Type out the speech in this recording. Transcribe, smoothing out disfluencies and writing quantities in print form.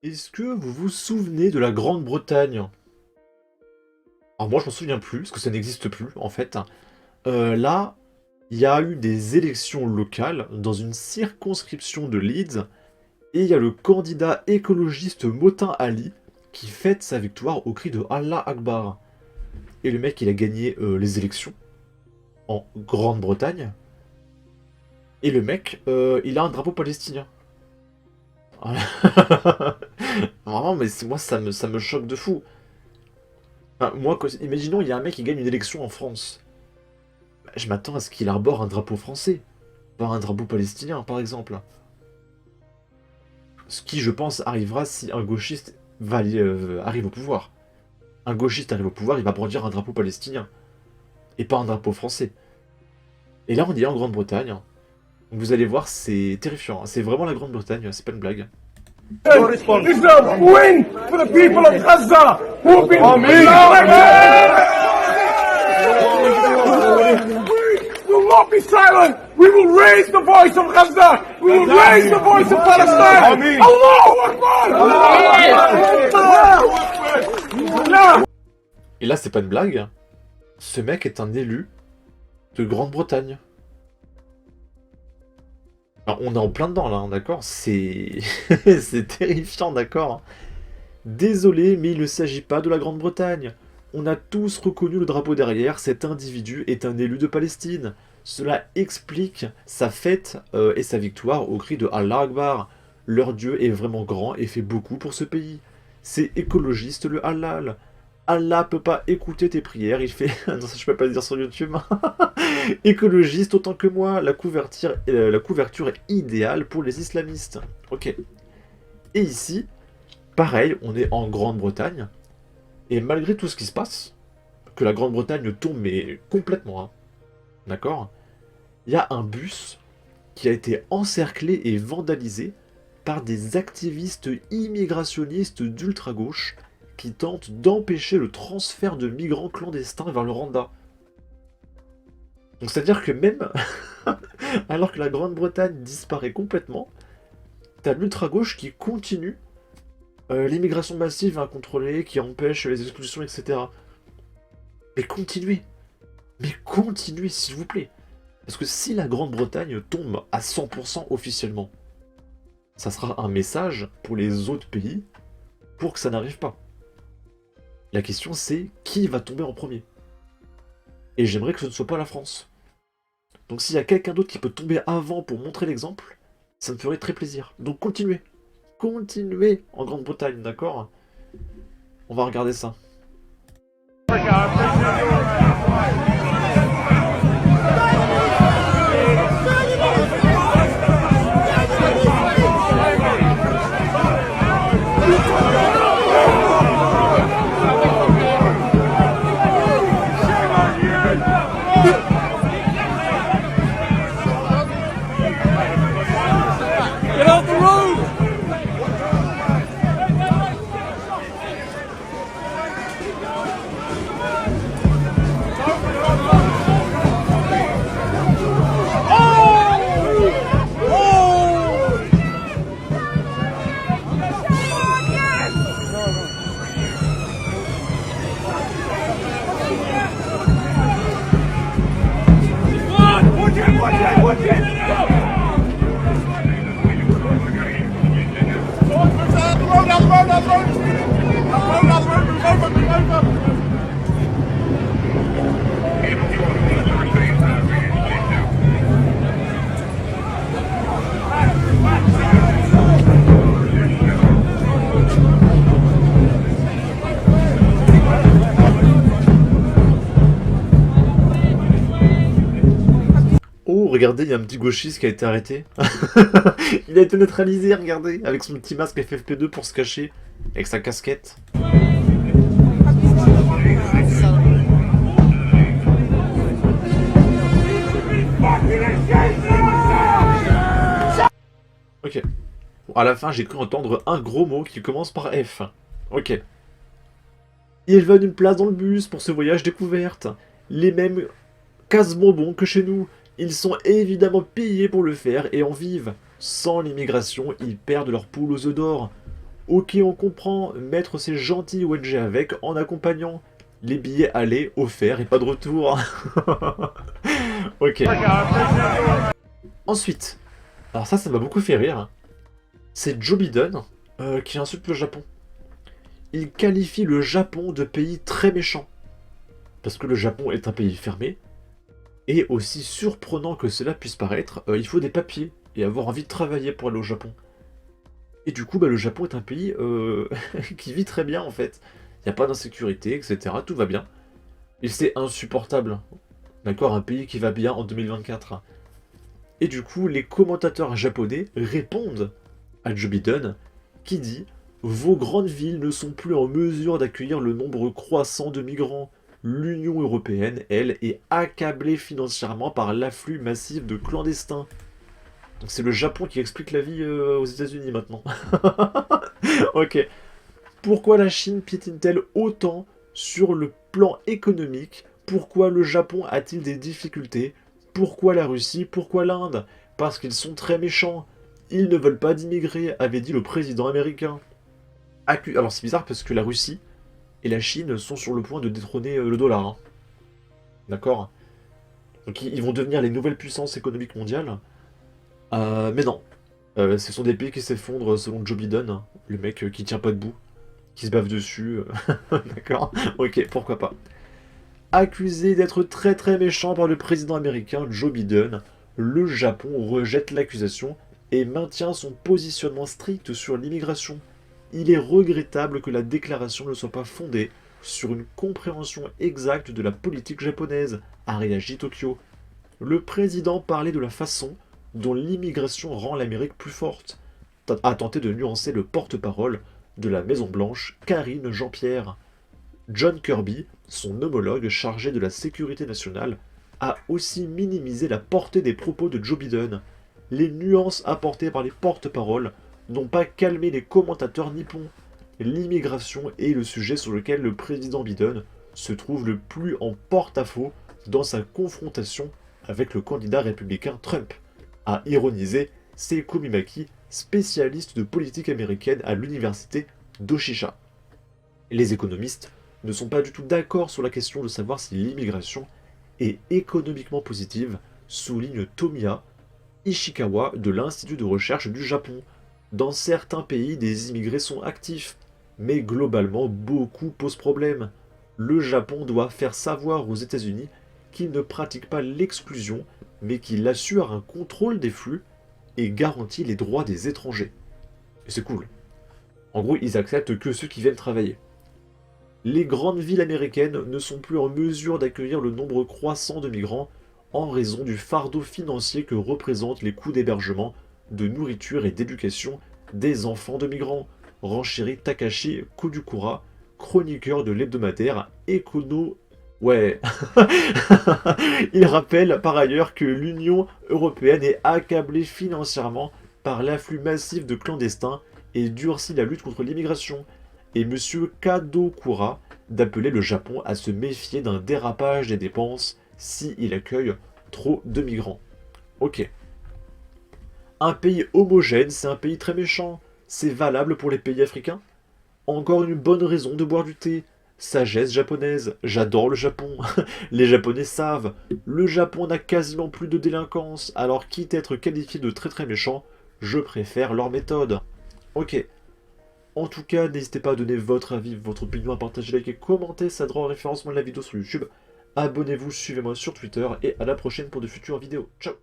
Est-ce que vous vous souvenez de la Grande-Bretagne? Alors moi je m'en souviens plus, parce que ça n'existe plus en fait. Là, il y a eu des élections locales dans une circonscription de Leeds, et il y a le candidat écologiste Motin Ali qui fête sa victoire au cri de Allah Akbar. Et le mec il a gagné les élections en Grande-Bretagne, et le mec il a un drapeau palestinien. Vraiment, mais moi ça me choque de fou. Enfin, moi, imaginons, il y a un mec qui gagne une élection en France. Bah, je m'attends à ce qu'il arbore un drapeau français, pas un drapeau palestinien, par exemple. Ce qui, je pense, arrivera si un gauchiste arrive au pouvoir. Un gauchiste arrive au pouvoir, il va brandir un drapeau palestinien, et pas un drapeau français. Et là, on est en Grande-Bretagne. Donc vous allez voir, c'est terrifiant. C'est vraiment la Grande-Bretagne, c'est pas une blague. Islam win for the people of Gaza who have been We will not be silent. We will raise the voice of Gaza. We will raise the voice of Palestine. Allahu Akbar. Et là, c'est pas une blague. Ce mec est un élu de Grande-Bretagne. Alors, on est en plein dedans là, hein, d'accord? C'est c'est terrifiant, d'accord? Désolé, mais il ne s'agit pas de la Grande-Bretagne. On a tous reconnu le drapeau derrière, cet individu est un élu de Palestine. Cela explique sa fête et sa victoire au cri de Allah Akbar. Leur Dieu est vraiment grand et fait beaucoup pour ce pays. C'est écologiste le halal. Allah peut pas écouter tes prières, il fait... non, ça je peux pas le dire sur YouTube. Écologiste autant que moi, la couverture est idéale pour les islamistes. Ok. Et ici, pareil, on est en Grande-Bretagne, et malgré tout ce qui se passe, que la Grande-Bretagne tombe mais complètement, hein, d'accord, il y a un bus qui a été encerclé et vandalisé par des activistes immigrationnistes d'ultra-gauche qui tentent d'empêcher le transfert de migrants clandestins vers le Rwanda. Donc c'est-à-dire que même alors que la Grande-Bretagne disparaît complètement, t'as l'ultra-gauche qui continue l'immigration massive incontrôlée, qui empêche les expulsions, etc. Mais continuez s'il vous plaît. Parce que si la Grande-Bretagne tombe à 100% officiellement, ça sera un message pour les autres pays pour que ça n'arrive pas. La question c'est qui va tomber en premier. Et j'aimerais que ce ne soit pas la France. Donc s'il y a quelqu'un d'autre qui peut tomber avant pour montrer l'exemple, ça me ferait très plaisir. Donc continuez. Continuez en Grande-Bretagne, d'accord? On va regarder ça. Oh, regardez, il y a un petit gauchiste qui a été arrêté. Il a été neutralisé, regardez, avec son petit masque FFP2 pour se cacher, avec sa casquette. Ok. Bon, à la fin, j'ai cru entendre un gros mot qui commence par F. Ok. Ils veulent une place dans le bus pour ce voyage découverte. Les mêmes casse-bonbons que chez nous. Ils sont évidemment payés pour le faire et en vivent. Sans l'immigration, ils perdent leur poule aux œufs d'or. Ok, on comprend, mettre ces gentils ONG avec en accompagnant. Les billets aller, offerts et pas de retour. Ok. Ensuite, alors ça m'a beaucoup fait rire. C'est Joe Biden qui insulte le Japon. Il qualifie le Japon de pays très méchant. Parce que le Japon est un pays fermé. Et aussi surprenant que cela puisse paraître, il faut des papiers et avoir envie de travailler pour aller au Japon. Et du coup, le Japon est un pays qui vit très bien en fait. Il n'y a pas d'insécurité, etc. Tout va bien. Et c'est insupportable. D'accord, un pays qui va bien en 2024. Et du coup, les commentateurs japonais répondent à Joe Biden qui dit « Vos grandes villes ne sont plus en mesure d'accueillir le nombre croissant de migrants. L'Union européenne, elle, est accablée financièrement par l'afflux massif de clandestins. » Donc c'est le Japon qui explique la vie aux États-Unis maintenant. Ok. Pourquoi la Chine piétine-t-elle autant sur le plan économique? Pourquoi le Japon a-t-il des difficultés? Pourquoi la Russie? Pourquoi l'Inde? Parce qu'ils sont très méchants. Ils ne veulent pas d'immigrés, avait dit le président américain. Alors c'est bizarre parce que la Russie et la Chine sont sur le point de détrôner le dollar. Hein. D'accord? Donc ils vont devenir les nouvelles puissances économiques mondiales. Mais non. Ce sont des pays qui s'effondrent selon Joe Biden, hein, le mec qui tient pas debout, qui se bave dessus. D'accord? Ok, pourquoi pas. Accusé d'être très très méchant par le président américain Joe Biden, le Japon rejette l'accusation et maintient son positionnement strict sur l'immigration. Il est regrettable que la déclaration ne soit pas fondée sur une compréhension exacte de la politique japonaise, a réagi Tokyo. Le président parlait de la façon dont l'immigration rend l'Amérique plus forte, a tenté de nuancer le porte-parole de la Maison-Blanche, Karine Jean-Pierre. John Kirby, son homologue chargé de la sécurité nationale, a aussi minimisé la portée des propos de Joe Biden. Les nuances apportées par les porte-paroles n'ont pas calmé les commentateurs nippons. L'immigration est le sujet sur lequel le président Biden se trouve le plus en porte-à-faux dans sa confrontation avec le candidat républicain Trump, a ironisé Seiko Mimaki, spécialiste de politique américaine à l'université d'Oshisha. Les économistes ne sont pas du tout d'accord sur la question de savoir si l'immigration est économiquement positive, souligne Tomiya Ishikawa de l'Institut de recherche du Japon. Dans certains pays, des immigrés sont actifs, mais globalement, beaucoup posent problème. Le Japon doit faire savoir aux États-Unis qu'il ne pratique pas l'exclusion, mais qu'il assure un contrôle des flux et garantit les droits des étrangers. Et c'est cool. En gros, ils acceptent que ceux qui viennent travailler. Les grandes villes américaines ne sont plus en mesure d'accueillir le nombre croissant de migrants en raison du fardeau financier que représentent les coûts d'hébergement, de nourriture et d'éducation des enfants de migrants, renchérit Takashi Kodukura, chroniqueur de l'hebdomadaire Econo... Ouais. Il rappelle par ailleurs que l'Union européenne est accablée financièrement par l'afflux massif de clandestins et durcit la lutte contre l'immigration. Et M. Kadokura d'appeler le Japon à se méfier d'un dérapage des dépenses s'il accueille trop de migrants. Ok. Un pays homogène, c'est un pays très méchant. C'est valable pour les pays africains? Encore une bonne raison de boire du thé. Sagesse japonaise. J'adore le Japon. Les Japonais savent. Le Japon n'a quasiment plus de délinquance. Alors quitte à être qualifié de très très méchant, je préfère leur méthode. Ok. En tout cas, n'hésitez pas à donner votre avis, votre opinion, à partager, liker, commenter, ça aidera au référencement de la vidéo sur YouTube. Abonnez-vous, suivez-moi sur Twitter et à la prochaine pour de futures vidéos. Ciao!